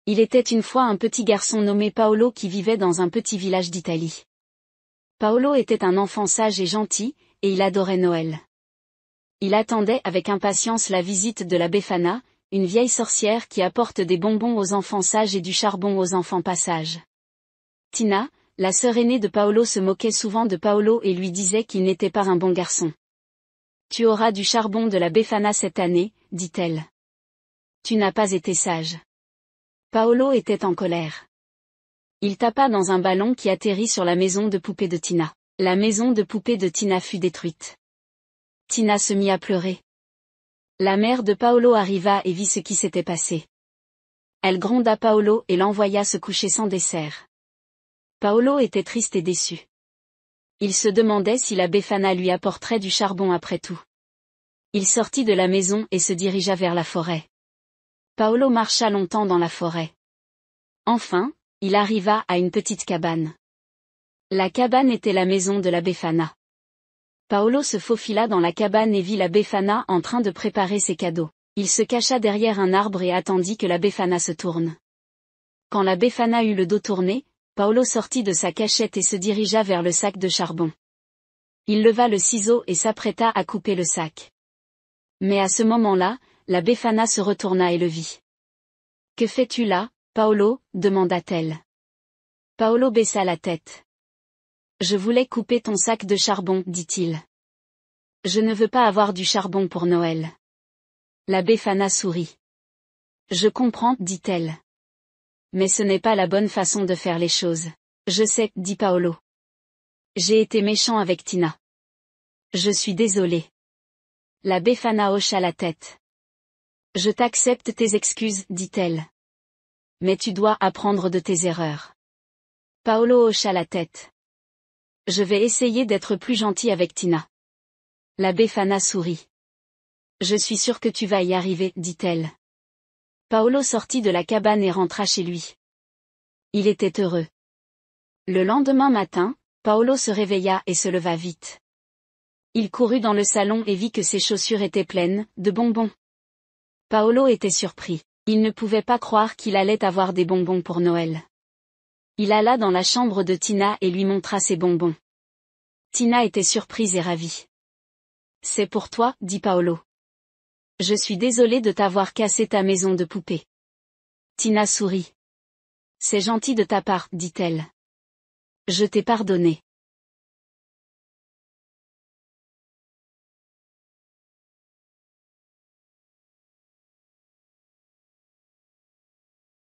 Il était une fois un petit garçon nommé Paolo qui vivait dans un petit village d'Italie. Paolo était un enfant sage et gentil, et il adorait Noël. Il attendait avec impatience la visite de la Befana, une vieille sorcière qui apporte des bonbons aux enfants sages et du charbon aux enfants pas sages. Tina, la sœur aînée de Paolo, se moquait souvent de Paolo et lui disait qu'il n'était pas un bon garçon. « Tu auras du charbon de la Befana cette année, dit-elle. Tu n'as pas été sage. » Paolo était en colère. Il tapa dans un ballon qui atterrit sur la maison de poupée de Tina. La maison de poupée de Tina fut détruite. Tina se mit à pleurer. La mère de Paolo arriva et vit ce qui s'était passé. Elle gronda Paolo et l'envoya se coucher sans dessert. Paolo était triste et déçu. Il se demandait si la Befana lui apporterait du charbon après tout. Il sortit de la maison et se dirigea vers la forêt. Paolo marcha longtemps dans la forêt. Enfin, il arriva à une petite cabane. La cabane était la maison de la Befana. Paolo se faufila dans la cabane et vit la Befana en train de préparer ses cadeaux. Il se cacha derrière un arbre et attendit que la Befana se tourne. Quand la Befana eut le dos tourné, Paolo sortit de sa cachette et se dirigea vers le sac de charbon. Il leva le ciseau et s'apprêta à couper le sac. Mais à ce moment-là, la Befana se retourna et le vit. « Que fais-tu là, Paolo » demanda-t-elle. Paolo baissa la tête. « Je voulais couper ton sac de charbon, dit-il. Je ne veux pas avoir du charbon pour Noël. » La Befana sourit. « Je comprends, dit-elle. Mais ce n'est pas la bonne façon de faire les choses. Je sais, dit Paolo. J'ai été méchant avec Tina. Je suis désolé. » La Befana hocha la tête. « Je t'accepte tes excuses, dit-elle. Mais tu dois apprendre de tes erreurs. » Paolo hocha la tête. « Je vais essayer d'être plus gentil avec Tina. » La Befana sourit. « Je suis sûre que tu vas y arriver, dit-elle. » Paolo sortit de la cabane et rentra chez lui. Il était heureux. Le lendemain matin, Paolo se réveilla et se leva vite. Il courut dans le salon et vit que ses chaussures étaient pleines de bonbons. Paolo était surpris. Il ne pouvait pas croire qu'il allait avoir des bonbons pour Noël. Il alla dans la chambre de Tina et lui montra ses bonbons. Tina était surprise et ravie. « C'est pour toi, dit Paolo. Je suis désolé de t'avoir cassé ta maison de poupée. » Tina sourit. « C'est gentil de ta part, dit-elle. Je t'ai pardonné. »